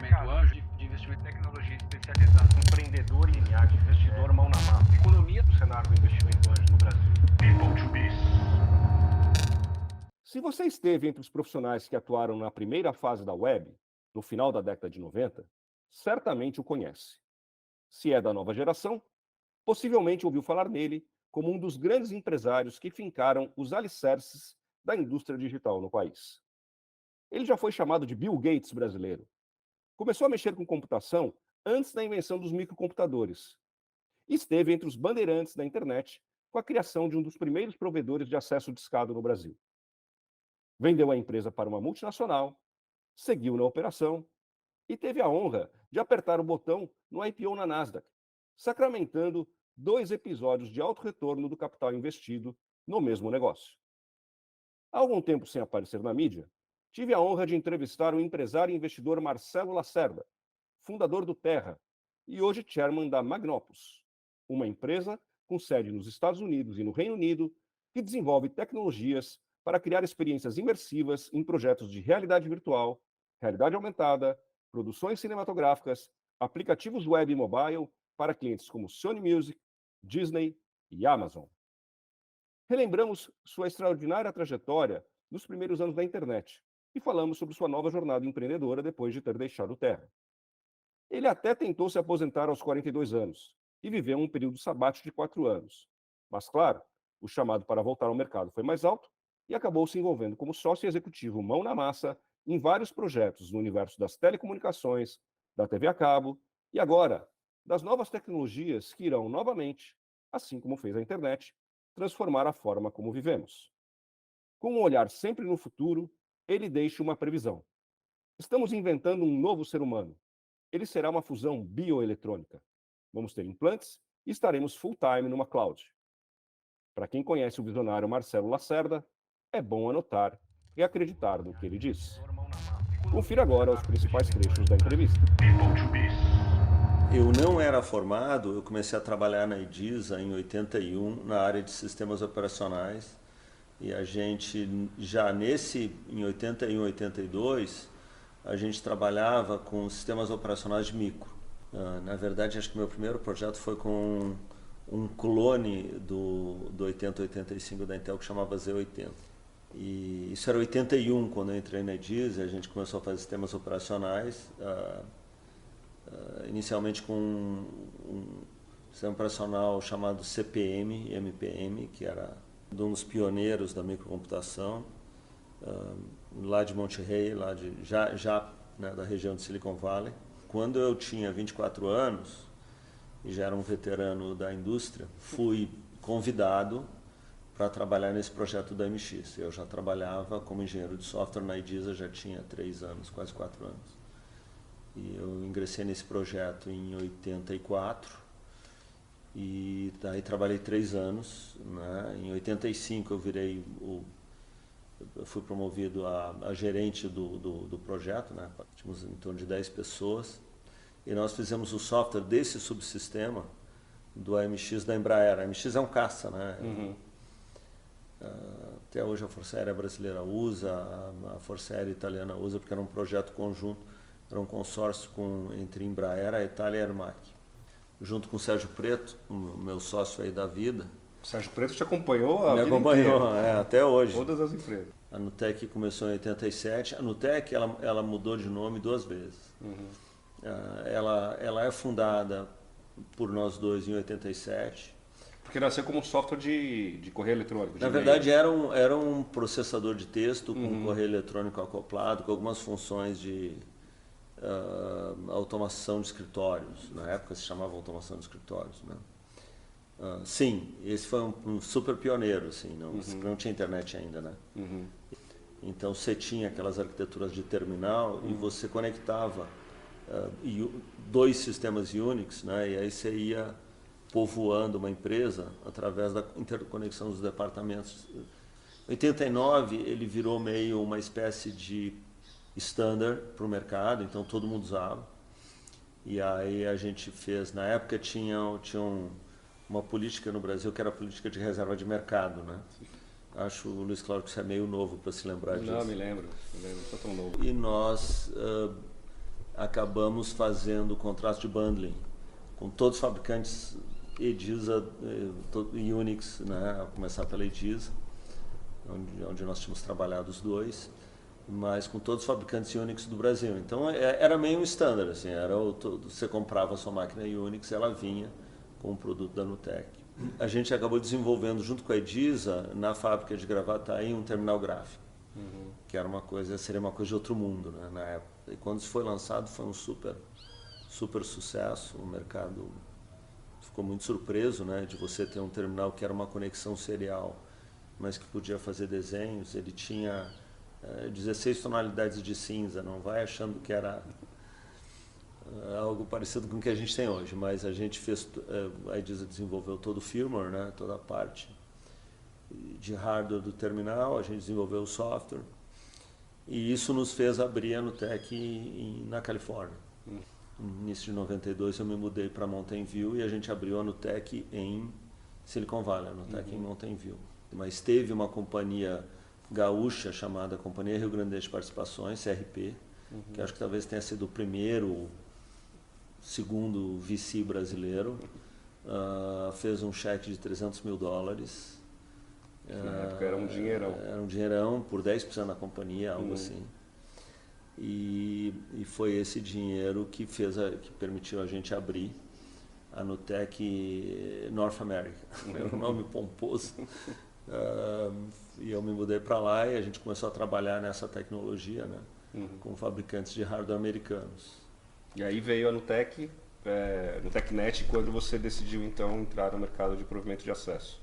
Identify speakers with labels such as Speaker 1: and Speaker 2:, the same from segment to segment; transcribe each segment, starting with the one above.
Speaker 1: investimento anjo, de investimento em tecnologia especializada, empreendedor linear, de investidor mão na massa, economia do cenário do investimento anjo no Brasil. People to be.
Speaker 2: Se você esteve entre os profissionais que atuaram na primeira fase da web, no final da década de 90, certamente o conhece. Se é da nova geração, possivelmente ouviu falar nele como um dos grandes empresários que fincaram os alicerces da indústria digital no país. Ele já foi chamado de Bill Gates brasileiro. Começou a mexer com computação antes da invenção dos microcomputadores. E esteve entre os bandeirantes da internet com a criação de um dos primeiros provedores de acesso discado no Brasil. Vendeu a empresa para uma multinacional, seguiu na operação e teve a honra de apertar o botão no IPO na Nasdaq, sacramentando 2 episódios de alto retorno do capital investido no mesmo negócio. Há algum tempo sem aparecer na mídia, tive a honra de entrevistar o empresário e investidor Marcelo Lacerda, fundador do Terra e hoje chairman da Magnopus, uma empresa com sede nos Estados Unidos e no Reino Unido que desenvolve tecnologias para criar experiências imersivas em projetos de realidade virtual, realidade aumentada, produções cinematográficas, aplicativos web e mobile para clientes como Sony Music, Disney e Amazon. Relembramos sua extraordinária trajetória nos primeiros anos da internet e falamos sobre sua nova jornada empreendedora depois de ter deixado o Terra. Ele até tentou se aposentar aos 42 anos e viveu um período sabático de 4 anos. Mas, claro, o chamado para voltar ao mercado foi mais alto e acabou se envolvendo como sócio executivo mão na massa em vários projetos no universo das telecomunicações, da TV a cabo e agora das novas tecnologias que irão novamente, assim como fez a internet, transformar a forma como vivemos. Com um olhar sempre no futuro, ele deixa uma previsão. Estamos inventando um novo ser humano. Ele será uma fusão bioeletrônica. Vamos ter implantes e estaremos full-time numa cloud. Para quem conhece o visionário Marcelo Lacerda, é bom anotar e acreditar no que ele diz. Confira agora os principais trechos da entrevista.
Speaker 3: Eu não era formado, eu comecei a trabalhar na Edisa em 81, na área de sistemas operacionais, e a gente já em 81, 82, a gente trabalhava com sistemas operacionais de micro. Na verdade, acho que meu primeiro projeto foi com um clone do 8085 da Intel que chamava Z80. E isso era 81 quando eu entrei na Edisa, a gente começou a fazer sistemas operacionais, inicialmente com um sistema operacional chamado CPM e MPM, que era um dos pioneiros da microcomputação, lá de Monterrey, né, da região de Silicon Valley. Quando eu tinha 24 anos, e já era um veterano da indústria, fui convidado para trabalhar nesse projeto da MX. Eu já trabalhava como engenheiro de software na Edisa, já tinha 3 anos, quase 4 anos. E eu ingressei nesse projeto em 84 e daí trabalhei 3 anos, né? Em 85 eu fui promovido a gerente do projeto, né? Tínhamos em torno de 10 pessoas e nós fizemos o software desse subsistema do AMX da Embraer. A AMX é um caça, né?
Speaker 2: Uhum.
Speaker 3: Até hoje a Força Aérea Brasileira usa, a Força Aérea Italiana usa, porque era um projeto conjunto, era um consórcio entre Embraer, a Itália e a Ermac. Junto com o Sérgio Preto, o meu sócio aí da vida.
Speaker 2: O Sérgio Preto te acompanhou a
Speaker 3: Me
Speaker 2: vida
Speaker 3: acompanhou,
Speaker 2: inteira.
Speaker 3: até hoje.
Speaker 2: Todas as empresas.
Speaker 3: A Nutec começou em 87. A Nutec ela mudou de nome 2 vezes.
Speaker 2: Uhum.
Speaker 3: Ela é fundada por nós dois em 87.
Speaker 2: Porque nasceu como software de correio eletrônico.
Speaker 3: Na verdade, era um processador de texto com correio eletrônico acoplado, com algumas funções de automação de escritórios. Na época se chamava automação de escritórios, né? Sim, esse foi um super pioneiro, assim, não tinha internet ainda, né?
Speaker 2: Uhum.
Speaker 3: Então você tinha aquelas arquiteturas de terminal e você conectava 2 sistemas Unix, né? E aí você ia povoando uma empresa através da interconexão dos departamentos. Em 89 ele virou meio uma espécie de standard para o mercado, então todo mundo usava. E aí a gente fez, na época tinha uma política no Brasil que era a política de reserva de mercado, né? Acho, Luiz Cláudio, que você é meio novo para se lembrar disso.
Speaker 2: Não, me lembro, sou tão novo.
Speaker 3: E nós acabamos fazendo contrato de bundling com todos os fabricantes Ediza e Unix, né, a começar pela Ediza, onde nós tínhamos trabalhado os dois, mas com todos os fabricantes Unix do Brasil. Então era meio um standard, assim, você comprava a sua máquina Unix, ela vinha com um produto da Nutec. A gente acabou desenvolvendo junto com a Ediza, na fábrica de Gravataí, um terminal gráfico, que era seria uma coisa de outro mundo, né, na época. E quando isso foi lançado foi um super sucesso, o mercado ficou muito surpreso, né, de você ter um terminal que era uma conexão serial, mas que podia fazer desenhos. Ele tinha 16 tonalidades de cinza, não vai achando que era algo parecido com o que a gente tem hoje, mas a gente fez, a Ediza desenvolveu todo o firmware, né, toda a parte de hardware do terminal, a gente desenvolveu o software, e isso nos fez abrir a Nutec na Califórnia. No início de 92 eu me mudei para Mountain View e a gente abriu a Nutec em Silicon Valley, a Nutec em Mountain View. Mas teve uma companhia gaúcha chamada Companhia Rio Grande de Participações, CRP, que acho que talvez tenha sido o primeiro, segundo VC brasileiro, fez um cheque de $300 mil.
Speaker 2: Na época era um dinheirão.
Speaker 3: Era um dinheirão por 10% da companhia, algo assim. E foi esse dinheiro que permitiu a gente abrir a Nutec North America. Era um nome pomposo. E eu me mudei para lá e a gente começou a trabalhar nessa tecnologia, né, com fabricantes de hardware americanos.
Speaker 2: E aí veio a Nutec, NutecNet, quando você decidiu então entrar no mercado de provimento de acesso.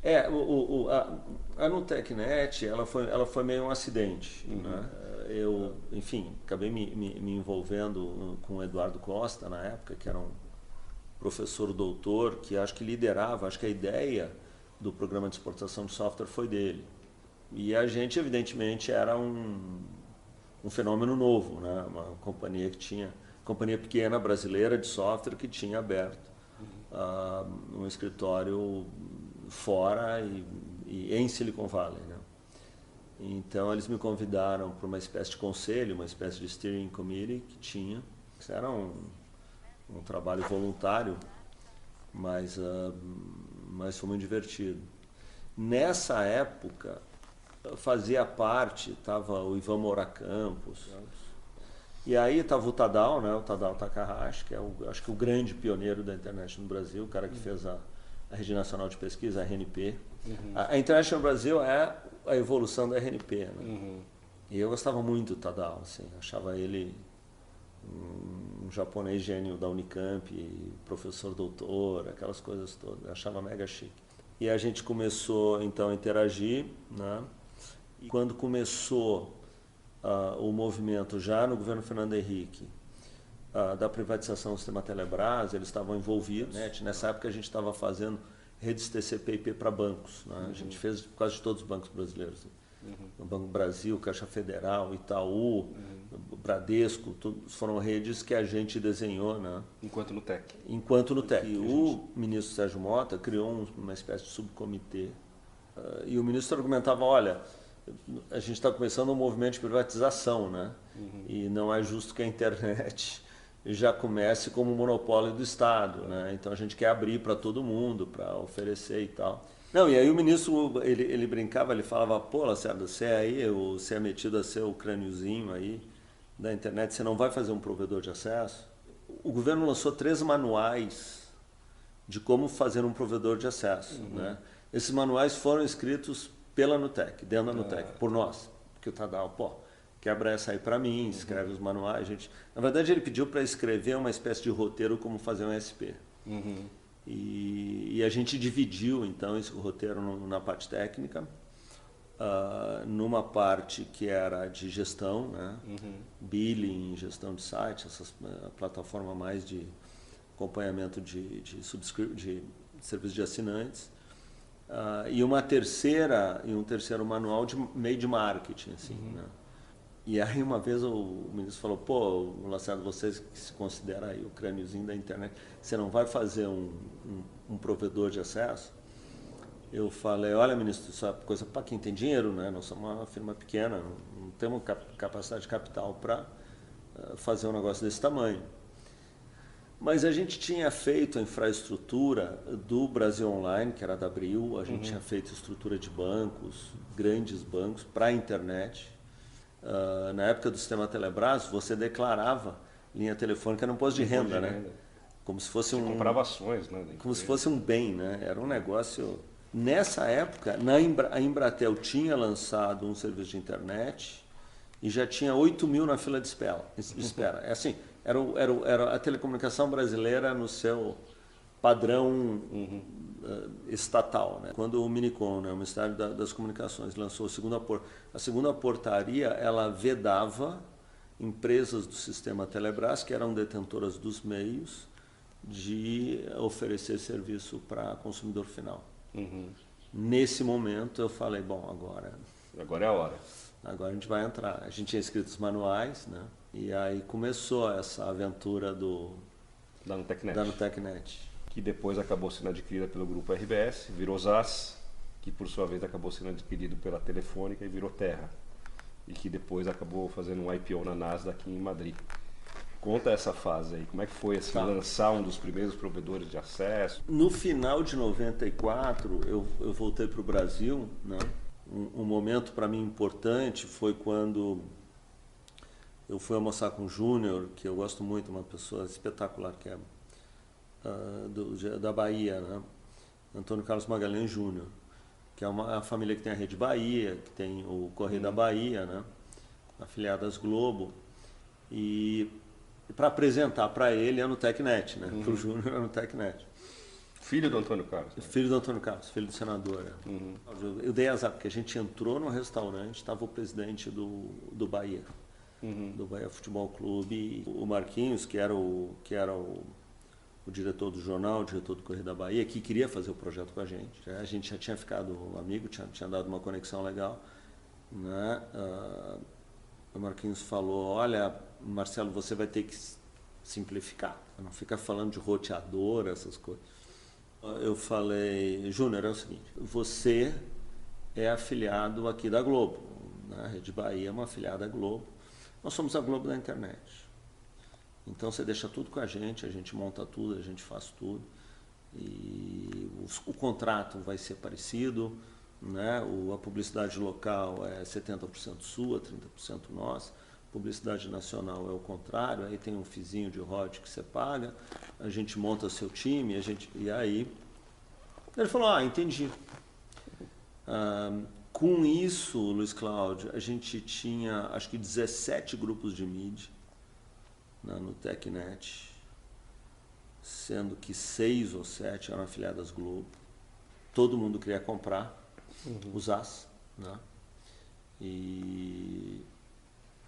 Speaker 3: A NutecNet, ela foi meio um acidente, né? Eu, enfim, acabei me envolvendo com o Eduardo Costa na época, que era um professor doutor que acho que liderava, acho que a ideia do programa de exportação de software foi dele. E a gente, evidentemente, era um fenômeno novo, né? Uma companhia pequena brasileira de software que tinha aberto um escritório fora e em Silicon Valley, né? Então eles me convidaram para uma espécie de conselho, uma espécie de steering committee que tinha. Isso era um trabalho voluntário, mas foi muito divertido. Nessa época fazia parte, estava o Ivan Moura Campos, e aí estava o Tadao, né, o Tadao Takahashi, que é acho que o grande pioneiro da internet no Brasil, o cara que fez a Rede Nacional de Pesquisa, a RNP. A internet no Brasil é a evolução da RNP, né? E eu gostava muito do Tadao, assim, achava ele um japonês gênio da Unicamp, professor doutor, aquelas coisas todas, eu achava mega chique. E a gente começou então a interagir, né? E quando começou o movimento já no governo Fernando Henrique da privatização do sistema Telebrás, eles estavam envolvidos, né? Nessa época a gente estava fazendo redes TCP/IP para bancos, né? A gente fez quase todos os bancos brasileiros, o Banco Brasil, Caixa Federal, Itaú, Bradesco, todos foram redes que a gente desenhou, né?
Speaker 2: Enquanto Nutec.
Speaker 3: E o ministro Sérgio Mota criou uma espécie de subcomitê, e o ministro argumentava, olha, a gente está começando um movimento de privatização, né? E não é justo que a internet já comece como um monopólio do Estado, né? Então a gente quer abrir para todo mundo, para oferecer e tal. Não, e aí o ministro, ele brincava, ele falava, pô, Lacerda, você é metido a ser o crâniozinho aí da internet, você não vai fazer um provedor de acesso? O governo lançou 3 manuais de como fazer um provedor de acesso, né? Esses manuais foram escritos pela Nutec, dentro da Nutec, por nós, porque o Tadao, pô, quebra essa aí para mim, escreve os manuais, na verdade ele pediu para escrever uma espécie de roteiro como fazer um SP. E a gente dividiu então esse roteiro na parte técnica, numa parte que era de gestão, né? Billing, gestão de site, a plataforma mais de acompanhamento de serviços de assinantes, e um terceiro manual de meio de marketing, assim, né? E aí uma vez o ministro falou, pô, Lacerda, você que se considera aí o crâniozinho da internet, você não vai fazer um provedor de acesso? Eu falei, olha, ministro, isso é coisa para quem tem dinheiro, né? Nós somos uma firma pequena, não temos capacidade de capital para fazer um negócio desse tamanho. Mas a gente tinha feito a infraestrutura do Brasil Online, que era da Abril, a gente tinha feito estrutura de bancos, grandes bancos, para a internet. Na época do sistema Telebrás, você declarava linha telefônica no imposto de renda, né? Como se fosse
Speaker 2: Você comprava ações, né?
Speaker 3: Como se fosse um bem, né? Era um negócio... Nessa época, a Embratel tinha lançado um serviço de internet e já tinha 8 mil na fila de espera. É assim, era a telecomunicação brasileira no seu padrão estatal, né? Quando o Minicom, né, o Ministério das Comunicações, lançou a segunda portaria, ela vedava empresas do sistema Telebrás, que eram detentoras dos meios, de oferecer serviço para consumidor final. Nesse momento eu falei, bom,
Speaker 2: agora é a hora.
Speaker 3: Agora a gente vai entrar. A gente tinha escrito os manuais, né? E aí começou essa aventura
Speaker 2: da
Speaker 3: Nutecnet.
Speaker 2: Que depois acabou sendo adquirida pelo grupo RBS, virou ZAS, que por sua vez acabou sendo adquirido pela Telefônica e virou Terra. E que depois acabou fazendo um IPO na Nasdaq em Madrid. Conta essa fase aí, como é que foi assim, lançar um dos primeiros provedores de acesso?
Speaker 3: No final de 94, eu voltei para o Brasil, né? Um momento para mim importante foi quando eu fui almoçar com o Júnior, que eu gosto muito, uma pessoa espetacular que é da Bahia, né? Antônio Carlos Magalhães Júnior, que é a família que tem a Rede Bahia, que tem o Correio da Bahia, né? Afiliadas Globo, e para apresentar para ele a Nutecnet, né? Para o Júnior a Nutecnet.
Speaker 2: Filho do Antônio Carlos. Né?
Speaker 3: Filho do Antônio Carlos, filho do senador. Eu dei azar, porque a gente entrou no restaurante, estava o presidente do Bahia, do Bahia Futebol Clube, o Marquinhos, que era o diretor do jornal, o diretor do Correio da Bahia, que queria fazer o projeto com a gente. A gente já tinha ficado amigo, tinha dado uma conexão legal, né? O Marquinhos falou, olha, Marcelo, você vai ter que simplificar, não fica falando de roteador, essas coisas. Eu falei, Júnior, é o seguinte, você é afiliado aqui da Globo, né? A Rede Bahia é uma afiliada da Globo, nós somos a Globo da internet. Então você deixa tudo com a gente monta tudo, a gente faz tudo, e o contrato vai ser parecido, né? A publicidade local é 70% sua, 30% nossa. Publicidade nacional é o contrário, aí tem um fizinho de royalties que você paga, a gente monta seu time, e aí ele falou, entendi. Com isso, Luiz Cláudio, a gente tinha acho que 17 grupos de mídia na Nutecnet, sendo que 6 ou 7 eram afiliadas Globo. Todo mundo queria comprar, usasse, né?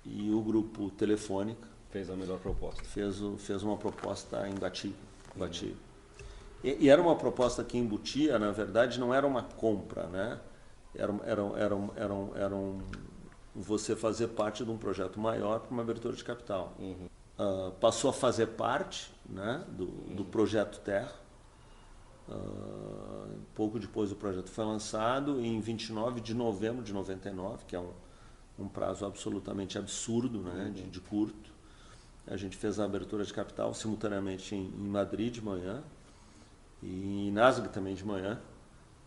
Speaker 3: E o grupo Telefônica
Speaker 2: fez a melhor proposta.
Speaker 3: Fez uma proposta imbatível. E era uma proposta que embutia, na verdade, não era uma compra, né? Era você fazer parte de um projeto maior para uma abertura de capital. Passou a fazer parte, né, do projeto Terra. Pouco depois o projeto foi lançado, e em 29 de novembro de 99, que é um prazo absolutamente absurdo, né, de curto, a gente fez a abertura de capital simultaneamente em Madrid de manhã e em Nasdaq também de manhã,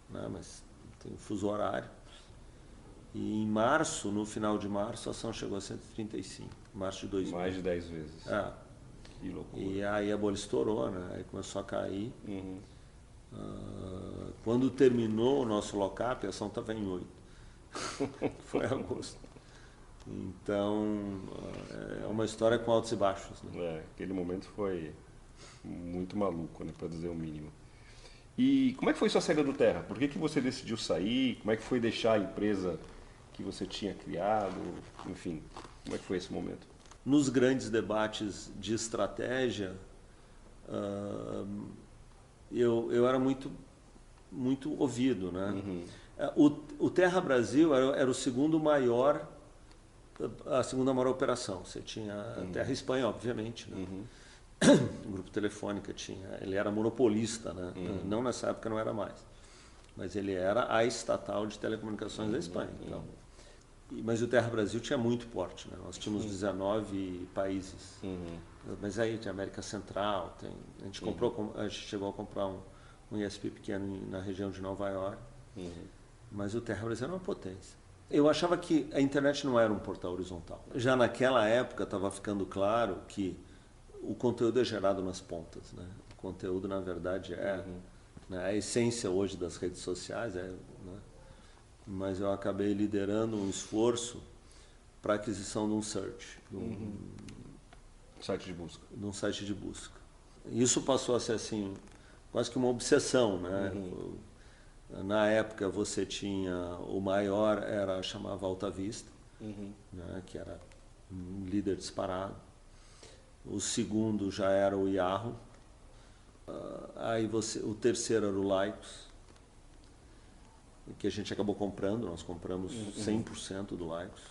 Speaker 3: né, mas tem um fuso horário. E em março, no final de março, a ação chegou a 135, março de 2000.
Speaker 2: Mais de 10 vezes. Que loucura.
Speaker 3: E aí a bolsa estourou, né, aí começou a cair. Quando terminou o nosso lock-up, a ação estava em 8. Foi agosto. Então, é uma história com altos e baixos. Né?
Speaker 2: Aquele momento foi muito maluco, né, para dizer o mínimo. E como é que foi sua saída do Terra? Por que você decidiu sair? Como é que foi deixar a empresa que você tinha criado? Enfim, como é que foi esse momento?
Speaker 3: Nos grandes debates de estratégia, eu era muito ouvido, né? O Terra Brasil era o segundo maior, a segunda maior operação. Você tinha a Terra Espanha, obviamente, né? O grupo Telefônica ele era monopolista, né? Não nessa época, não era mais, mas ele era a estatal de telecomunicações da Espanha. Então, Mas o Terra Brasil tinha muito porte, né? Nós tínhamos 19 países. Mas aí tem América Central, a gente chegou a comprar um ISP pequeno na região de Nova York, mas o Terra Brasil era uma potência. Eu achava que a internet não era um portal horizontal. Já naquela época estava ficando claro que o conteúdo é gerado nas pontas, né? O conteúdo, na verdade, né, a essência hoje das redes sociais, né? Mas eu acabei liderando um esforço para a aquisição de um search,
Speaker 2: Site de busca.
Speaker 3: de um site de busca. Isso passou a ser assim, quase que uma obsessão, né? Na época você tinha, o maior chamava Alta Vista, né? Que era um líder disparado. O segundo já era o Yahoo. Aí o terceiro era o Lycos, que a gente acabou comprando, nós compramos 100% do Lycos.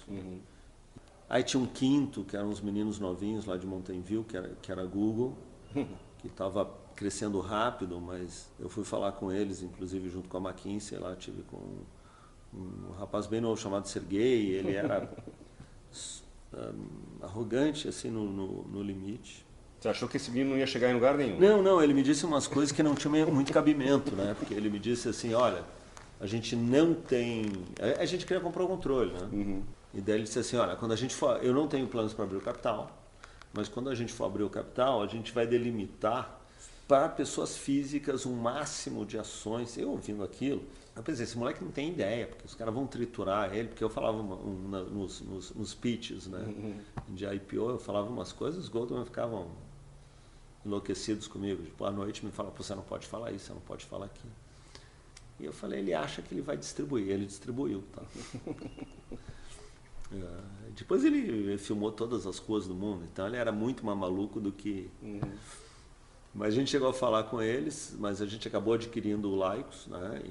Speaker 3: Aí tinha um quinto, que eram uns meninos novinhos lá de Mountain View, que era Google, que estava crescendo rápido, mas eu fui falar com eles, inclusive junto com a McKinsey, lá tive com um rapaz bem novo chamado Sergey, ele era arrogante, assim, no limite.
Speaker 2: Você achou que esse menino não ia chegar em lugar nenhum?
Speaker 3: Não, ele me disse umas coisas que não tinham muito cabimento, né? Porque ele me disse assim, olha, a gente não tem... A gente queria comprar o controle, né? E daí ele disse assim, olha, quando a gente for... Eu não tenho planos para abrir o capital, mas quando a gente for abrir o capital, a gente vai delimitar para pessoas físicas um máximo de ações. Eu ouvindo aquilo, eu pensei, esse moleque não tem ideia, porque os caras vão triturar ele, porque eu falava nos pitches, né? De IPO, eu falava umas coisas, os Goldman ficavam enlouquecidos comigo. Tipo, à noite me falavam, você não pode falar isso, você não pode falar aquilo. E eu falei, ele acha que ele vai distribuir. Ele distribuiu, tá? Depois ele filmou todas as coisas do mundo, então ele era muito mais maluco do que... Mas a gente chegou a falar com eles, mas a gente acabou adquirindo o Lycos, né?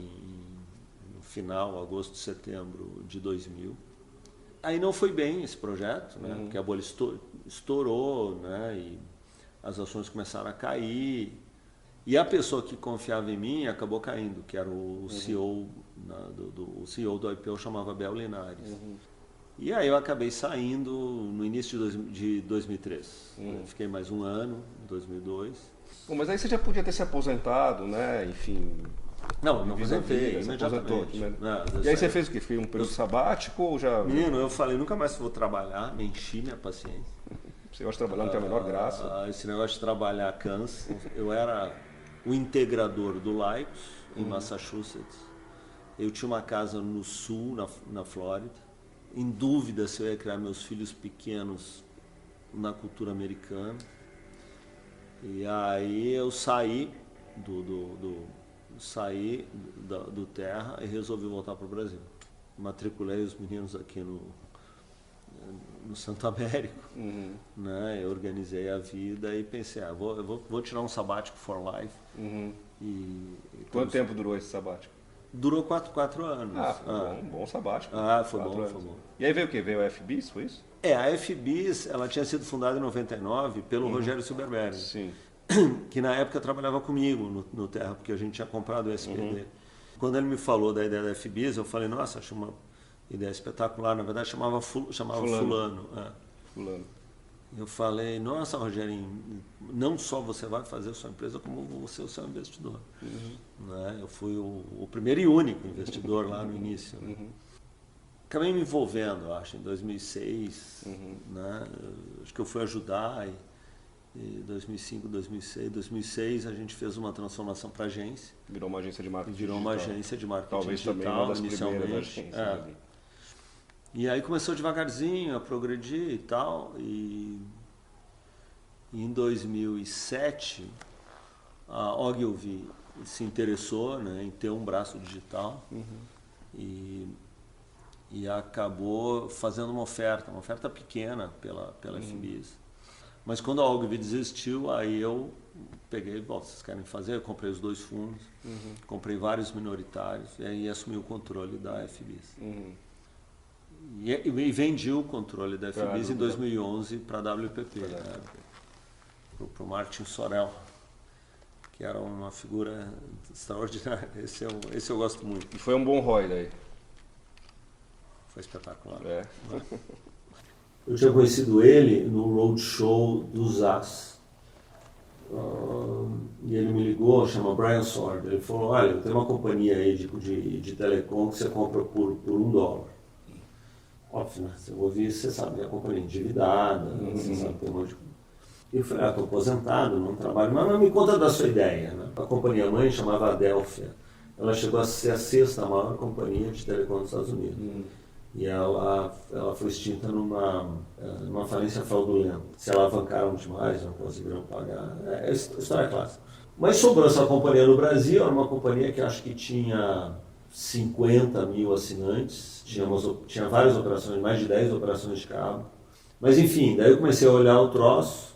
Speaker 3: No final, agosto, setembro de 2000. Aí não foi bem esse projeto, né? Porque a bolha estourou, né? E as ações começaram a cair. E a pessoa que confiava em mim acabou caindo, que era o CEO, o CEO do IPO, chamava Bel Linares. E aí eu acabei saindo no início de 2003. Fiquei mais um ano, em 2002.
Speaker 2: Bom, mas aí você já podia ter se aposentado, né? Enfim...
Speaker 3: Não aposentei,
Speaker 2: imediatamente.
Speaker 3: Né?
Speaker 2: E aí você fez o quê? Foi um período sabático ou já...
Speaker 3: Menino, eu falei, nunca mais vou trabalhar, me enchi minha paciência.
Speaker 2: Você gosta de trabalhar, não tem a menor graça.
Speaker 3: Esse negócio de trabalhar cansa. Eu era o integrador do Lycos, em Massachusetts. Eu tinha uma casa no sul, na Flórida. Em dúvida se eu ia criar meus filhos pequenos na cultura americana. E aí eu saí do Terra e resolvi voltar para o Brasil. Matriculei os meninos aqui no Santo Américo, né? Eu organizei a vida e pensei, vou tirar um sabático for life.
Speaker 2: Quanto tempo durou esse sabático?
Speaker 3: Durou 4 anos.
Speaker 2: Foi um bom sabático.
Speaker 3: Foi bom.
Speaker 2: E aí veio o quê? Veio a FBIS, foi isso?
Speaker 3: A FBIS, ela tinha sido fundada em 99 pelo Rogério Silberberg.
Speaker 2: Sim.
Speaker 3: Que na época trabalhava comigo no Terra, porque a gente tinha comprado o SPD. Quando ele me falou da ideia da FBIS, eu falei, nossa, acho uma ideia espetacular. Na verdade, chamava Fulano.
Speaker 2: Fulano.
Speaker 3: Eu falei, nossa, Rogerinho, não só você vai fazer a sua empresa, como você é o seu investidor. Né? Eu fui o primeiro e único investidor lá no início. Acabei me envolvendo, acho, em 2006. Né? Acho que eu fui ajudar. Em 2005, 2006 a gente fez uma transformação para agência.
Speaker 2: Virou uma agência de marketing
Speaker 3: digital. Virou uma agência de marketing
Speaker 2: Talvez
Speaker 3: digital,
Speaker 2: também uma das
Speaker 3: inicialmente. E aí começou devagarzinho a progredir e tal. E em 2007 a Ogilvy se interessou, né, em ter um braço digital e acabou fazendo uma oferta pequena pela FBIS. Mas quando a Ogilvy desistiu, aí eu peguei, vocês querem fazer? Eu comprei os 2 fundos, comprei vários minoritários e aí assumi o controle da FBIS. E vendi o controle da FBIS em 2011 para a WPP, né? Para o Martin Sorel, que era uma figura extraordinária. Esse eu gosto muito.
Speaker 2: E foi um bom ROI daí?
Speaker 3: Foi espetacular.
Speaker 4: Eu tinha conhecido ele no roadshow do ZAS. E ele me ligou, chama Brian Sword. Ele falou, olha, tem uma companhia aí de telecom que você compra por $1. Óbvio, né? Você ouve isso, você sabe que é a companhia endividada, você sabe que tem um monte de coisa. E eu falei, estou aposentado, não trabalho, mas me conta da sua ideia. Né? A companhia mãe chamava Adelphia. Ela chegou a ser a 6ª maior companhia de telecom dos Estados Unidos. E ela foi extinta numa falência fraudulenta. Se alavancaram demais, não conseguiram pagar. História clássica. Mas sobrou essa companhia no Brasil, era uma companhia que acho que tinha 50 mil assinantes, tinha várias operações, mais de 10 operações de cabo. Mas enfim, daí eu comecei a olhar o troço.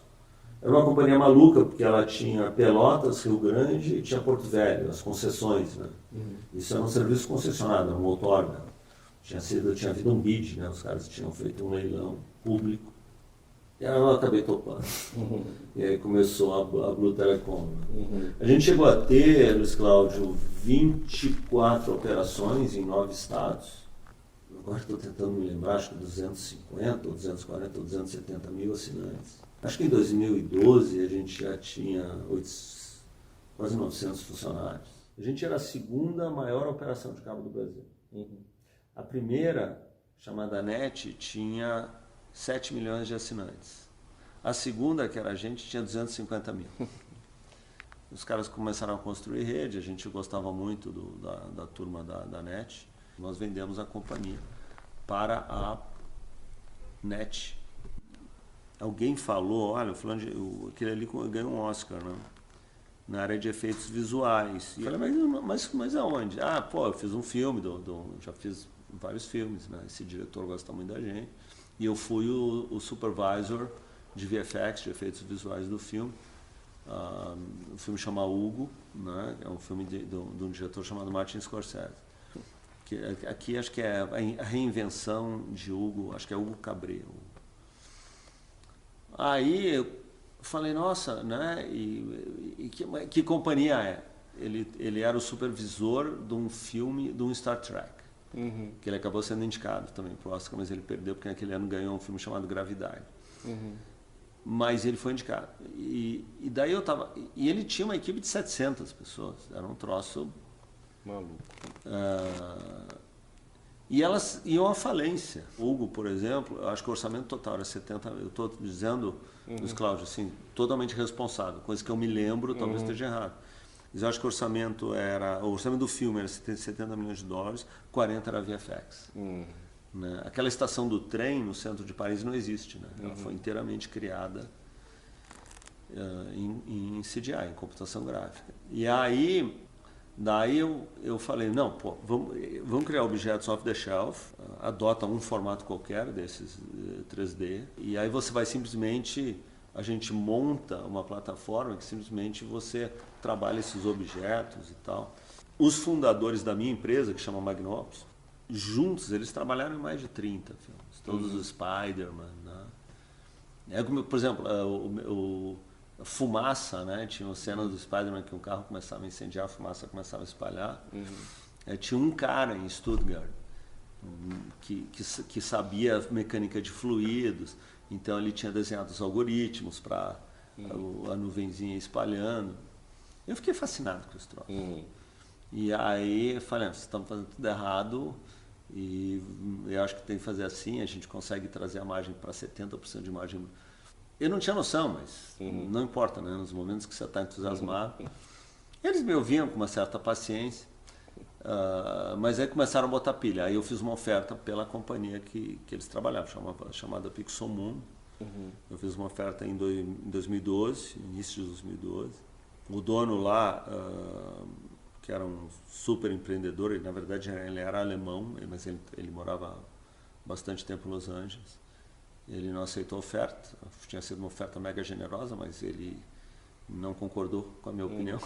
Speaker 4: Era uma companhia maluca, porque ela tinha Pelotas, Rio Grande e tinha Porto Velho, as concessões. Né? Isso era um serviço concessionado, era um outorga. Tinha havido um bid, né? Os caras tinham feito um leilão público. E aí eu acabei topando. E aí começou a Blue Telecom. Né? A gente chegou a ter, Luiz Cláudio, 24 operações em 9 estados. Agora estou tentando me lembrar, acho que 250, ou 240, ou 270 mil assinantes. Acho que em 2012 a gente já tinha quase 900 funcionários. A gente era a 2ª maior operação de cabo do Brasil. A primeira, chamada NET, tinha 7 milhões de assinantes. A segunda, que era a gente, tinha 250 mil. Os caras começaram a construir rede, a gente gostava muito da turma da NET. Nós vendemos a companhia para a NET. Alguém falou, olha, aquele ali ganhou um Oscar, né? Na área de efeitos visuais. E eu falei, mas aonde? Eu fiz um filme, já fiz vários filmes, né? Esse diretor gosta muito da gente. E eu fui o supervisor de VFX, de efeitos visuais do filme. O filme chama Hugo, né? É um filme de um diretor chamado Martin Scorsese. Aqui acho que é a reinvenção de Hugo, acho que é Hugo Cabret. Aí eu falei, nossa, né? E que companhia é? Ele era o supervisor de um filme, de um Star Trek. Que ele acabou sendo indicado também para o Oscar, mas ele perdeu porque naquele ano ganhou um filme chamado Gravidade. Mas ele foi indicado. E daí eu tava... E ele tinha uma equipe de 700 pessoas. Era um troço...
Speaker 2: Maluco.
Speaker 4: E elas iam à falência. Hugo, por exemplo, eu acho que o orçamento total era 70... Eu estou dizendo, Luiz Cláudio, assim, totalmente responsável. Coisa que eu me lembro, talvez esteja errado. Mas eu acho que o orçamento do filme era 70 milhões de dólares, 40 era VFX. Né? Aquela estação do trem no centro de Paris não existe. Né? Ela foi inteiramente criada em CGI, em computação gráfica. E aí, daí eu falei, não, vamos criar objetos off the shelf, adota um formato qualquer desses 3D, e aí você vai simplesmente... A gente monta uma plataforma que simplesmente você trabalha esses objetos e tal. Os fundadores da minha empresa, que chama Magnopus, juntos eles trabalharam em mais de 30 filmes. Todos os Spider-Man. Né? Por exemplo, a fumaça, né? Tinha uma cena do Spider-Man que um carro começava a incendiar, a fumaça começava a espalhar. Tinha um cara em Stuttgart que sabia mecânica de fluidos. Então ele tinha desenhado os algoritmos para a nuvenzinha espalhando. Eu fiquei fascinado com esse troço. E aí eu falei, vocês estão fazendo tudo errado e eu acho que tem que fazer assim, a gente consegue trazer a margem para 70% de margem. Eu não tinha noção, mas não importa, né? Nos momentos que você está entusiasmado. Eles me ouviam com uma certa paciência, mas aí começaram a botar pilha. Aí eu fiz uma oferta pela companhia que eles trabalhavam, chamada Pixelmoon. Eu fiz uma oferta em 2012, início de 2012. O dono lá, que era um super empreendedor, ele, na verdade ele era alemão, mas ele morava bastante tempo em Los Angeles. Ele não aceitou a oferta, tinha sido uma oferta mega generosa, mas ele não concordou com a minha opinião.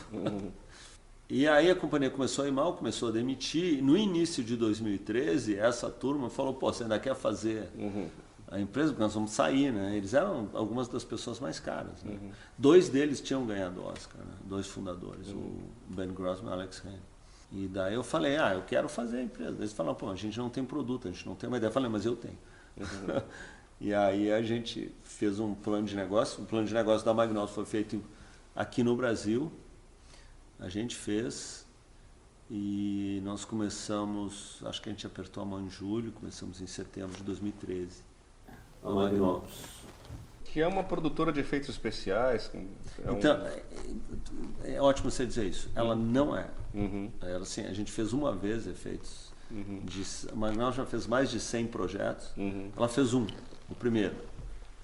Speaker 4: E aí a companhia começou a ir mal, começou a demitir. No início de 2013, essa turma falou, você ainda quer fazer a empresa? Porque nós vamos sair, né? Eles eram algumas das pessoas mais caras. Né? 2 deles tinham ganhado Oscar, né? 2 fundadores, o Ben Grossman e o Alex Henry.
Speaker 3: E daí eu falei, eu quero fazer a empresa. Eles falaram, pô, a gente não tem produto, a gente não tem uma ideia. Eu falei, mas eu tenho. E aí a gente fez um plano de negócio. O plano de negócio da Magnops foi feito aqui no Brasil. A gente fez e nós começamos, acho que a gente apertou a mão em julho, começamos em setembro de 2013.
Speaker 4: A Magnops.
Speaker 2: Que é uma produtora de efeitos especiais.
Speaker 3: Então, é ótimo você dizer isso. Ela não é. Ela, assim, a gente fez uma vez efeitos. A Magnops já fez mais de 100 projetos. Ela fez o primeiro,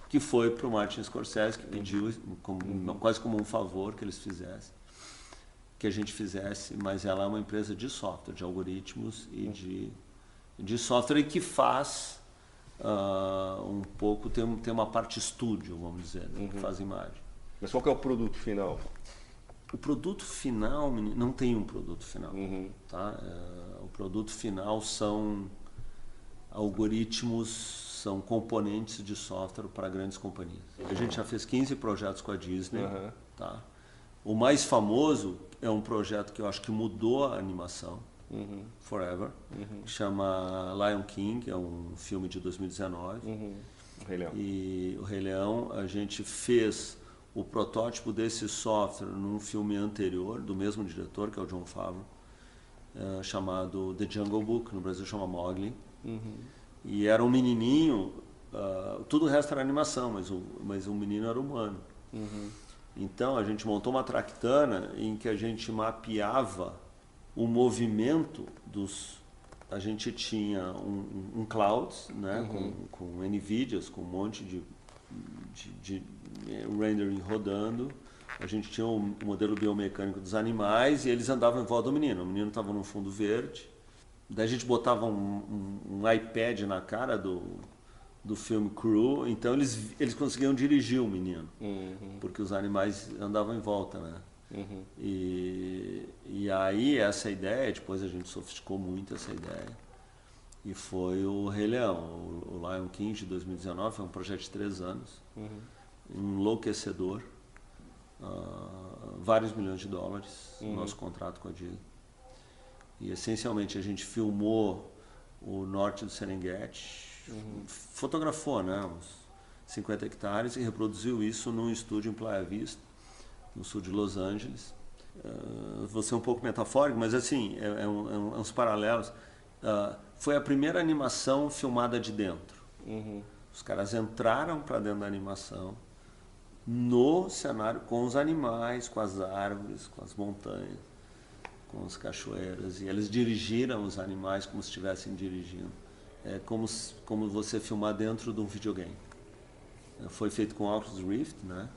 Speaker 3: que foi para o Martin Scorsese, que pediu quase como um favor que eles fizessem, que a gente fizesse, mas ela é uma empresa de software, de algoritmos e de software, e que faz um pouco, tem uma parte estúdio, vamos dizer, né, que faz imagem.
Speaker 2: Mas qual que é o produto final?
Speaker 3: O produto final, não tem um produto final. Tá? O produto final são algoritmos, são componentes de software para grandes companhias. A gente já fez 15 projetos com a Disney. Tá? O mais famoso é um projeto que eu acho que mudou a animação, Forever, que chama Lion King, é um filme de 2019.
Speaker 2: O Rei Leão.
Speaker 3: E o Rei Leão, a gente fez o protótipo desse software num filme anterior, do mesmo diretor, que é o Jon Favreau, chamado The Jungle Book, no Brasil chama Mowgli. E era um menininho, tudo o resto era animação, mas o menino era humano. Então a gente montou uma tractana em que a gente mapeava o movimento dos... A gente tinha um clouds, né, com NVIDIAs, com um monte de rendering rodando. A gente tinha o modelo biomecânico dos animais e eles andavam em volta do menino. O menino estava no fundo verde. Daí a gente botava um iPad na cara do filme Crew, então eles conseguiam dirigir o menino, porque os animais andavam em volta, né? E aí essa ideia, depois a gente sofisticou muito essa ideia, e foi o Rei Leão, o Lion King de 2019, foi um projeto de 3 anos, enlouquecedor, vários milhões de dólares, no nosso contrato com a Disney. E essencialmente a gente filmou o norte do Serengeti, fotografou, né, uns 50 hectares e reproduziu isso num estúdio em Playa Vista, no sul de Los Angeles. Vou ser um pouco metafórico, mas assim, uns paralelos. Foi a primeira animação filmada de dentro. Os caras entraram para dentro da animação, no cenário, com os animais, com as árvores, com as montanhas, com as cachoeiras, e eles dirigiram os animais como se estivessem dirigindo. É como você filmar dentro de um videogame. Foi feito com Oculus Rift, né?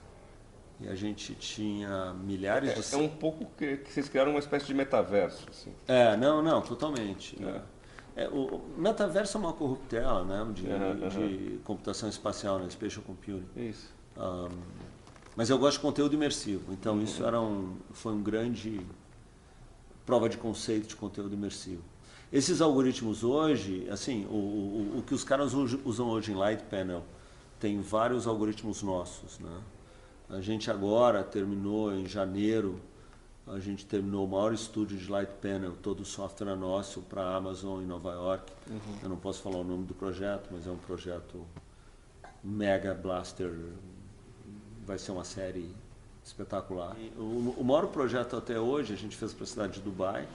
Speaker 3: E a gente tinha milhares de...
Speaker 2: É um pouco que vocês criaram uma espécie de metaverso, assim.
Speaker 3: Não, totalmente. O metaverso é uma corruptela, né, de computação espacial, né, spatial computing.
Speaker 2: Isso.
Speaker 3: Mas eu gosto de conteúdo imersivo, então isso foi um grande prova de conceito de conteúdo imersivo. Esses algoritmos hoje, assim, o que os caras usam hoje em Light Panel, tem vários algoritmos nossos, né? A gente agora terminou em janeiro, a gente terminou o maior estúdio de Light Panel, todo o software é nosso, para a Amazon em Nova York. Eu não posso falar o nome do projeto, mas é um projeto Mega Blaster, vai ser uma série espetacular. O maior projeto até hoje a gente fez para a cidade de Dubai,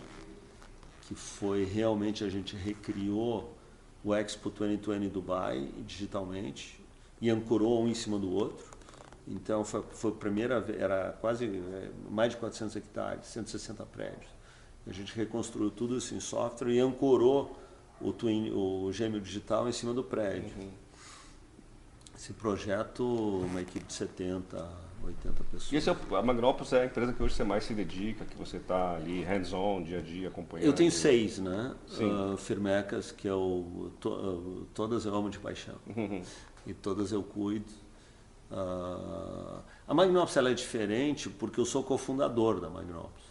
Speaker 3: que foi realmente, a gente recriou o Expo 2020 Dubai digitalmente e ancorou um em cima do outro. Então foi a primeira vez, era quase mais de 400 hectares, 160 prédios. A gente reconstruiu tudo isso em software e ancorou o gêmeo digital em cima do prédio. Esse projeto, uma equipe de 70, 80 pessoas.
Speaker 2: E a Magnops é a empresa que hoje você mais se dedica, que você está ali hands-on, dia a dia, acompanhando?
Speaker 3: Eu tenho 6, né? Firmecas, que todas eu amo de paixão. E todas eu cuido. A Magnops ela é diferente porque eu sou cofundador da Magnops.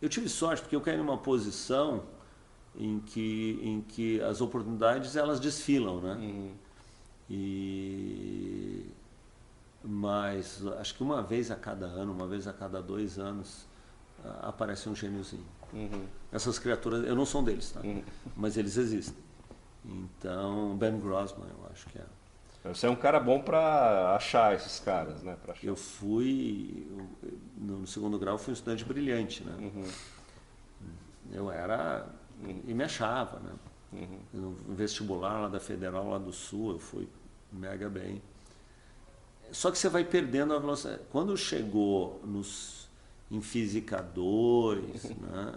Speaker 3: Eu tive sorte porque eu caí numa posição em que as oportunidades elas desfilam, né? Mas acho que uma vez a cada ano, uma vez a cada 2 anos, aparece um gêniozinho. Essas criaturas, eu não sou um deles, tá? Mas eles existem. Então, Ben Grossman, eu acho que é.
Speaker 2: Você é um cara bom para achar esses caras, né? Pra achar.
Speaker 3: No segundo grau, fui um estudante brilhante, né? Eu era, e me achava, né? No vestibular lá da Federal, lá do Sul, eu fui mega bem. Só que você vai perdendo a velocidade. Quando chegou em Física 2, né?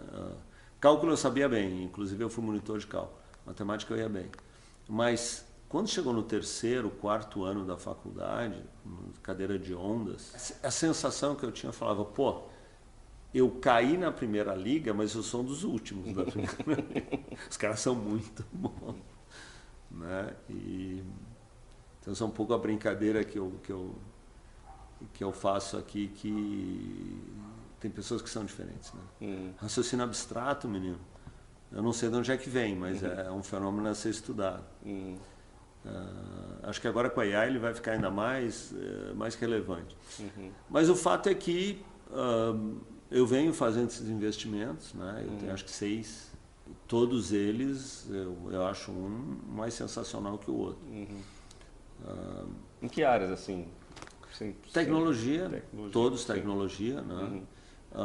Speaker 3: Cálculo eu sabia bem, inclusive eu fui monitor de cálculo. Matemática eu ia bem. Mas quando chegou no terceiro, quarto ano da faculdade, cadeira de ondas, a sensação que eu tinha, eu falava, pô, eu caí na primeira liga, mas eu sou um dos últimos da primeira liga. Os caras são muito bons. Né? Então, isso é um pouco a brincadeira que eu faço aqui, que tem pessoas que são diferentes. Né? Raciocínio abstrato, menino, eu não sei de onde é que vem, mas é um fenômeno a ser estudado. Acho que agora com a AI ele vai ficar ainda mais relevante. Mas o fato é que eu venho fazendo esses investimentos, né? Eu tenho acho que 6, todos eles eu acho um mais sensacional que o outro.
Speaker 2: Em que áreas, assim?
Speaker 3: Tecnologia, todos tecnologia. Né?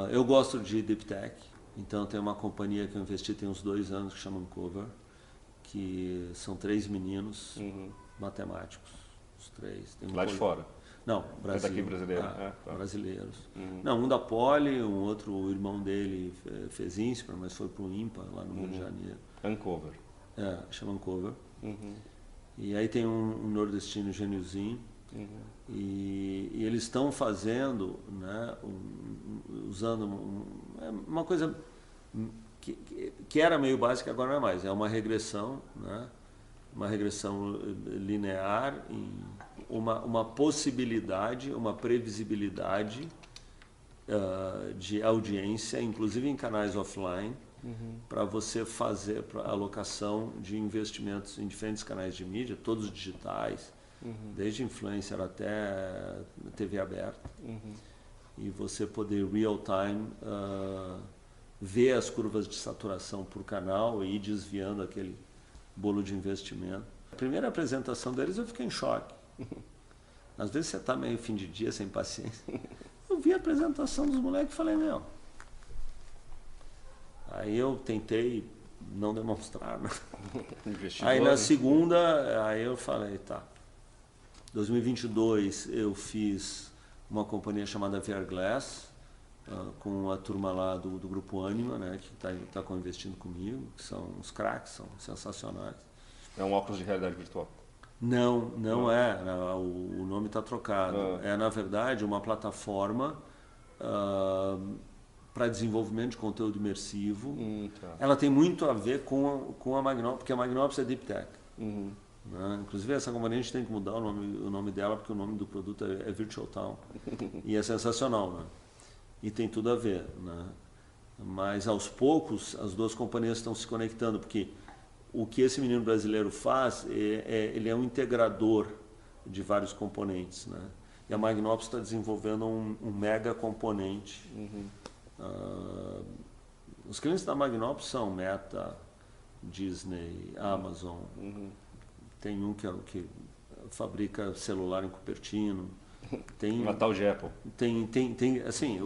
Speaker 3: Eu gosto de Deep Tech, então tem uma companhia que eu investi tem uns 2 anos que chama Uncover, que são 3 meninos matemáticos, os 3. Tem
Speaker 2: lá de fora?
Speaker 3: Não, Brasil.
Speaker 2: É daqui brasileiro?
Speaker 3: Tá. Brasileiros. Não, um da Poli, um outro, o irmão dele fez INSPER, mas foi para o IMPA, lá no Rio de Janeiro.
Speaker 2: Uncover.
Speaker 3: Chama Uncover. E aí tem um nordestino gêniozinho. E eles estão fazendo, né, usando uma coisa que era meio básica, agora não é mais. É uma regressão, né, uma regressão linear, uma possibilidade, uma previsibilidade de audiência, inclusive em canais offline, para você fazer a alocação de investimentos em diferentes canais de mídia, todos digitais, desde influencer até TV aberta, e você poder real time ver as curvas de saturação por canal e ir desviando aquele bolo de investimento. A primeira apresentação deles eu fiquei em choque. Às vezes você está meio fim de dia, sem paciência. Eu vi a apresentação dos moleques e falei, meu. Aí eu tentei não demonstrar. Né? Aí na segunda, aí eu falei, tá. 2022 eu fiz uma companhia chamada VR Glass, com a turma lá do Grupo Anima, né, que está co-investindo comigo, que são os craques, são sensacionais.
Speaker 2: É um óculos de realidade virtual?
Speaker 3: Não é, o nome está trocado. É, na verdade, uma plataforma para desenvolvimento de conteúdo imersivo.
Speaker 2: Tá.
Speaker 3: Ela tem muito a ver com a Magnópolis, porque a Magnópolis é Deep Tech. Né? Inclusive, essa companhia a gente tem que mudar o nome dela, porque o nome do produto é Virtual Town. E é sensacional, né? E tem tudo a ver. Né? Mas, aos poucos, as duas companhias estão se conectando, porque o que esse menino brasileiro faz, ele é um integrador de vários componentes. Né? E a Magnópolis está desenvolvendo um mega componente. Os clientes da Magnópolis são Meta, Disney, Amazon. Tem um que fabrica celular em Cupertino. Tem
Speaker 2: uma tal de Apple.
Speaker 3: Tem assim,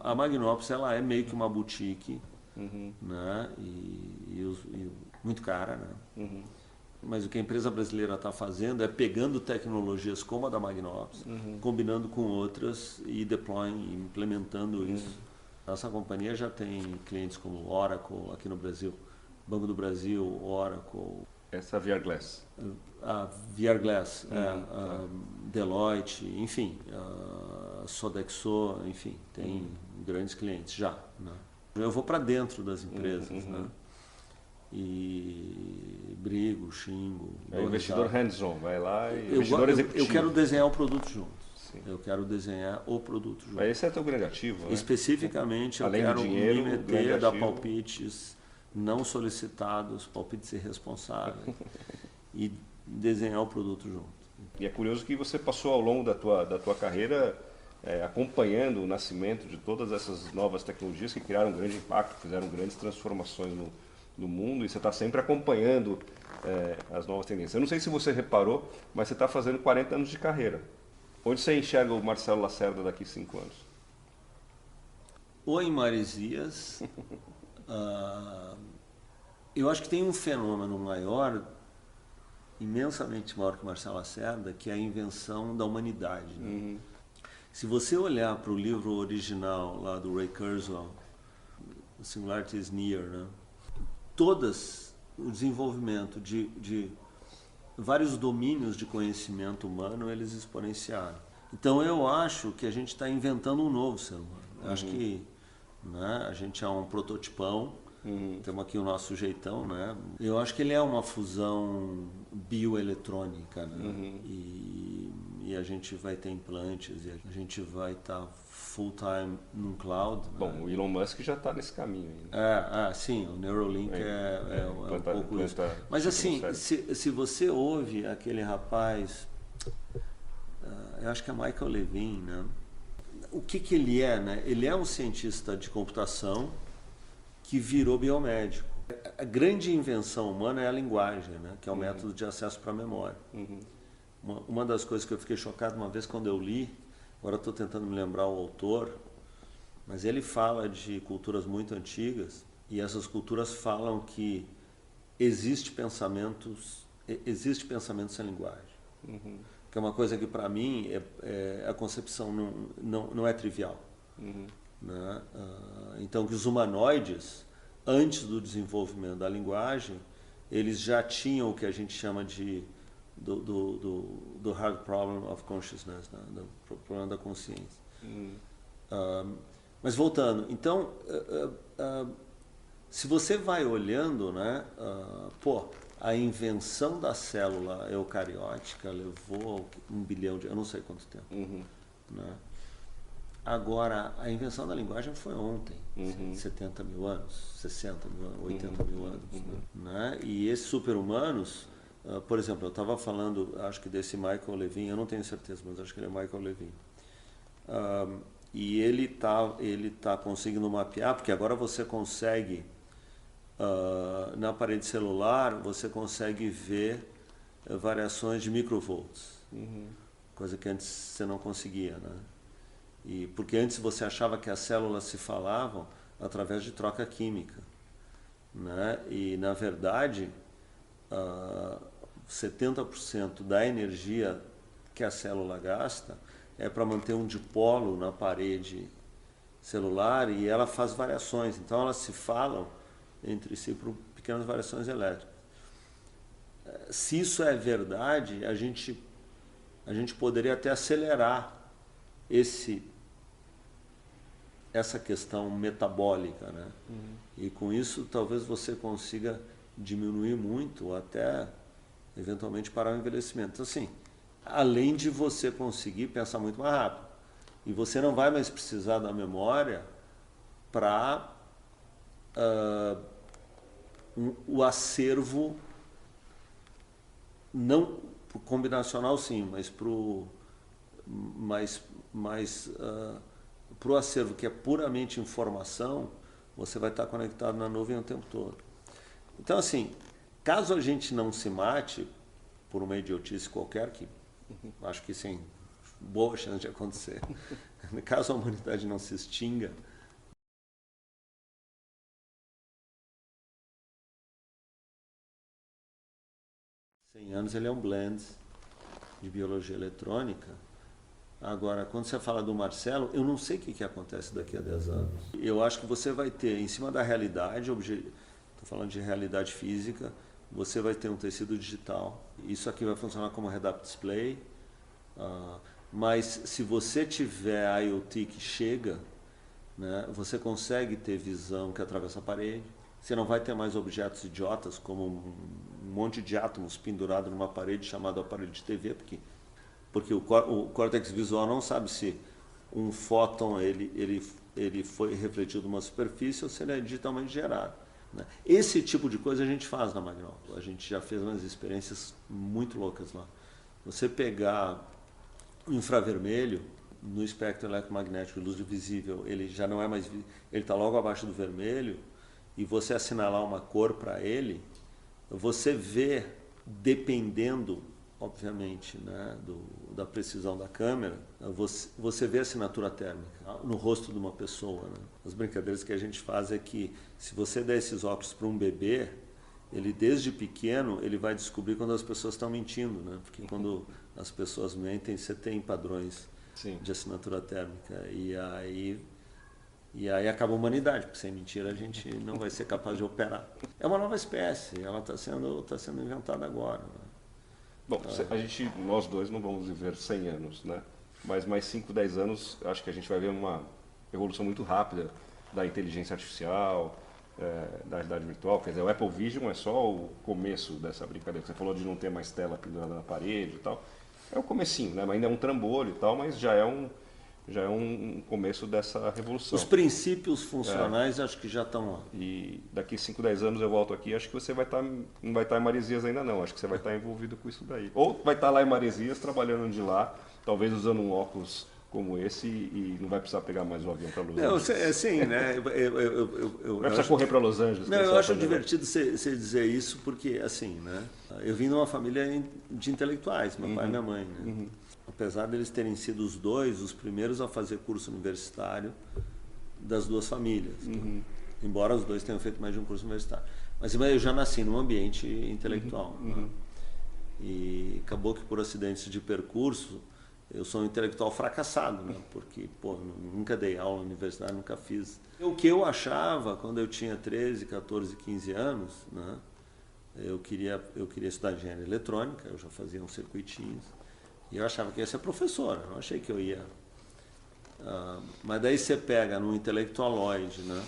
Speaker 3: a Magnópolis ela é meio que uma boutique, né? E muito cara, né? Mas o que a empresa brasileira está fazendo é pegando tecnologias como a da Magnópolis, combinando com outras e deploying, implementando isso. Nossa companhia já tem clientes como Oracle aqui no Brasil, Banco do Brasil, Oracle.
Speaker 2: Essa VR Glass.
Speaker 3: A VR Glass, Deloitte, enfim, Sodexo, enfim, tem grandes clientes já. Né? Eu vou para dentro das empresas, né? E brigo, xingo.
Speaker 2: É investidor hands-on, vai lá e
Speaker 3: eu quero desenhar o produto junto. Eu quero desenhar o produto junto.
Speaker 2: Mas esse é teu grande ativo, né?
Speaker 3: Especificamente,
Speaker 2: além
Speaker 3: eu quero
Speaker 2: do dinheiro,
Speaker 3: me meter, dar palpites não solicitados, palpites irresponsáveis e desenhar o produto junto.
Speaker 2: E é curioso que você passou ao longo da tua carreira acompanhando o nascimento de todas essas novas tecnologias que criaram um grande impacto, fizeram grandes transformações no mundo, e você está sempre acompanhando as novas tendências. Eu não sei se você reparou, mas você está fazendo 40 anos de carreira. Onde você enxerga o Marcelo Lacerda daqui a 5 anos?
Speaker 3: Ou em Maresias, eu acho que tem um fenômeno maior, imensamente maior que o Marcelo Lacerda, que é a invenção da humanidade. Né?
Speaker 2: Uhum.
Speaker 3: Se você olhar para o livro original lá do Ray Kurzweil, Singularity is Near, né? O desenvolvimento de vários domínios de conhecimento humano, eles exponenciaram. Então eu acho que a gente está inventando um novo ser humano. Eu acho que, né, a gente é um prototipão, temos aqui o nosso jeitão, né? Eu acho que ele é uma fusão bioeletrônica, né? E a gente vai ter implantes, e a gente vai estar full-time num cloud.
Speaker 2: Bom,
Speaker 3: né?
Speaker 2: o Elon Musk já está nesse caminho aí.
Speaker 3: Sim, o Neuralink é um pouco isso. Mas
Speaker 2: tipo
Speaker 3: assim, se você ouve aquele rapaz, eu acho que é Michael Levin, né? O que ele é, né? Ele é um cientista de computação que virou biomédico. A grande invenção humana é a linguagem, né? Que é o método de acesso para a memória. Uma das coisas que eu fiquei chocado uma vez quando eu li, agora estou tentando me lembrar o autor, mas ele fala de culturas muito antigas, e essas culturas falam que existe pensamento sem linguagem. Que é uma coisa que para mim a concepção não é trivial. Né? Então que os humanoides, antes do desenvolvimento da linguagem, eles já tinham o que a gente chama de do hard problem of consciousness, né? Do problema da consciência. Mas voltando, então, se você vai olhando, né, a invenção da célula eucariótica levou 1 bilhão de... eu não sei quanto tempo. Né? Agora, a invenção da linguagem foi ontem, 70 mil anos, 60 mil anos, 80 mil anos. Né? E esses super-humanos, por exemplo, eu estava falando, acho que desse Michael Levin, eu não tenho certeza, mas acho que ele é Michael Levin. E ele tá conseguindo mapear, porque agora você consegue, na parede celular, você consegue ver variações de microvolts, coisa que antes você não conseguia, né? Porque antes você achava que as células se falavam através de troca química, né? E na verdade, 70% da energia que a célula gasta é para manter um dipolo na parede celular, e ela faz variações, então elas se falam entre si por pequenas variações elétricas. Se isso é verdade, a gente poderia até acelerar essa questão metabólica, né? E com isso talvez você consiga diminuir muito, ou até eventualmente parar o envelhecimento. Então, assim, além de você conseguir pensar muito mais rápido, e você não vai mais precisar da memória para o acervo, não pro combinacional sim, mas pro acervo que é puramente informação, você vai estar conectado na nuvem o tempo todo. Então, assim, caso a gente não se mate por uma idiotice qualquer, que acho que sim, boa chance de acontecer, caso a humanidade não se extinga, 100 anos ele é um blend de biologia eletrônica. Agora, quando você fala do Marcelo, eu não sei o que acontece daqui a 10 anos. Eu acho que você vai ter, em cima da realidade, estou falando de realidade física, você vai ter um tecido digital. Isso aqui vai funcionar como head-up display. Mas se você tiver a IoT que chega, né, você consegue ter visão que atravessa a parede. Você não vai ter mais objetos idiotas, como um monte de átomos pendurado numa parede chamado aparelho de TV, porque o córtex visual não sabe se um fóton ele foi refletido numa superfície ou se ele é digitalmente gerado. Né? Esse tipo de coisa a gente faz na Magnópolis. A gente já fez umas experiências muito loucas lá. Você pegar o infravermelho, no espectro eletromagnético de luz visível, ele já não é mais, ele está logo abaixo do vermelho, e você assinalar uma cor para ele, você vê, dependendo, obviamente, né, da precisão da câmera, você vê a assinatura térmica no rosto de uma pessoa. Né? As brincadeiras que a gente faz é que, se você der esses óculos para um bebê, ele desde pequeno ele vai descobrir quando as pessoas estão mentindo, né? Porque quando as pessoas mentem, você tem padrões
Speaker 2: Sim.
Speaker 3: de assinatura térmica, e aí acaba a humanidade, porque sem mentira a gente não vai ser capaz de operar. É uma nova espécie, ela está sendo inventada agora. Né?
Speaker 2: Bom, nós dois não vamos viver 100 anos, né? Mas mais 5, 10 anos, acho que a gente vai ver uma evolução muito rápida da inteligência artificial, da realidade virtual. Quer dizer, o Apple Vision é só o começo dessa brincadeira. Você falou de não ter mais tela pendurada na parede e tal. É o comecinho, né? Ainda é um trambolho e tal, mas já é um começo dessa revolução.
Speaker 3: Os princípios funcionais acho que já estão lá.
Speaker 2: E daqui 5, 10 anos eu volto aqui, acho que você não vai estar em Maresias ainda não, acho que você vai estar envolvido com isso daí. Ou vai estar lá em Maresias, trabalhando de lá, talvez usando um óculos como esse, e não vai precisar pegar mais um avião para Los Angeles.
Speaker 3: Não, sim, né?
Speaker 2: Vai precisar correr para Los Angeles.
Speaker 3: Não, eu acho divertido você dizer isso, porque, assim, né? Eu vim de uma família de intelectuais, meu pai e minha mãe, né? Apesar deles terem sido os dois os primeiros a fazer curso universitário das duas famílias. Né? Embora os dois tenham feito mais de um curso universitário. Mas eu já nasci num ambiente intelectual. Né? E acabou que, por acidentes de percurso, eu sou um intelectual fracassado, né? Porque nunca dei aula na universidade, nunca fiz. O que eu achava quando eu tinha 13, 14, 15 anos, né? Eu queria estudar engenharia eletrônica, eu já fazia uns circuitinhos. E eu achava que ia ser professor, eu não achei que eu ia. Mas daí você pega num intelectualoide, né?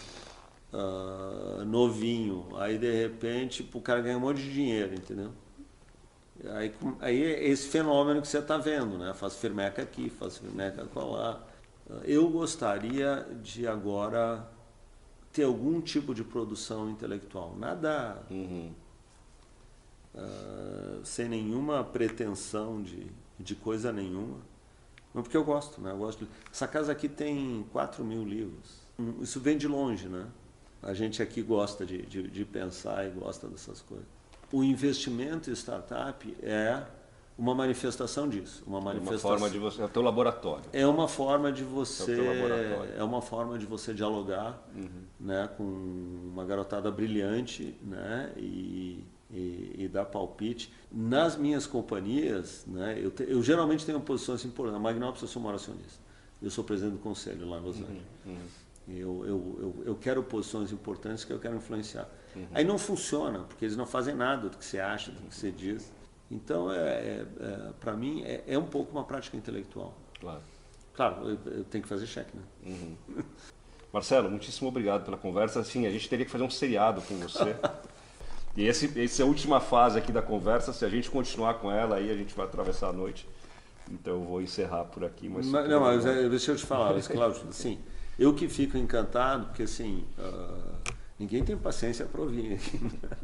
Speaker 3: Novinho, aí de repente o cara ganha um monte de dinheiro, entendeu? Aí é esse fenômeno que você está vendo, né? Faz firmeca aqui, faz firmeca lá. Eu gostaria de agora ter algum tipo de produção intelectual. Nada sem nenhuma pretensão de coisa nenhuma. Mas porque eu gosto, né? Essa casa aqui tem 4.000 livros. Isso vem de longe, né? A gente aqui gosta de pensar e gosta dessas coisas. O investimento em startup é uma manifestação disso. Uma forma de você,
Speaker 2: é o teu laboratório.
Speaker 3: É uma forma de você, uma forma de você dialogar, né, com uma garotada brilhante, né, e dar palpite. Nas minhas companhias, né, eu geralmente tenho posições importantes. Na Magnópolis eu sou maior acionista. Eu sou presidente do conselho lá em Los Angeles. Eu quero posições importantes que eu quero influenciar. Aí não funciona, porque eles não fazem nada do que você acha, do que você diz. Então, para mim, é um pouco uma prática intelectual. Claro, eu tenho que fazer cheque, né?
Speaker 2: Marcelo, muitíssimo obrigado pela conversa. Assim, a gente teria que fazer um seriado com você. E essa é a última fase aqui da conversa. Se a gente continuar com ela, aí a gente vai atravessar a noite. Então eu vou encerrar por aqui. Mas
Speaker 3: deixa eu te falar, Cláudio, assim, eu que fico encantado, porque assim, ninguém tem paciência para ouvir.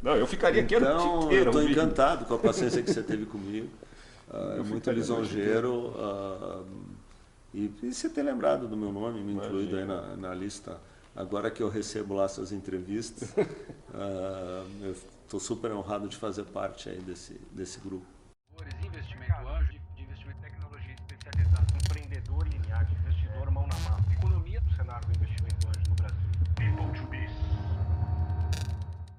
Speaker 2: Não, eu ficaria aqui o dia inteiro.
Speaker 3: Eu estou encantado com a paciência que você teve comigo. É muito lisonjeiro. E você ter lembrado do meu nome, me incluído aí na lista. Agora que eu recebo lá suas entrevistas, eu estou super honrado de fazer parte aí desse grupo.
Speaker 1: Investimento anjo, de investimento em tecnologia especializada, empreendedor linear, investidor mão na massa. Economia do cenário do investimento.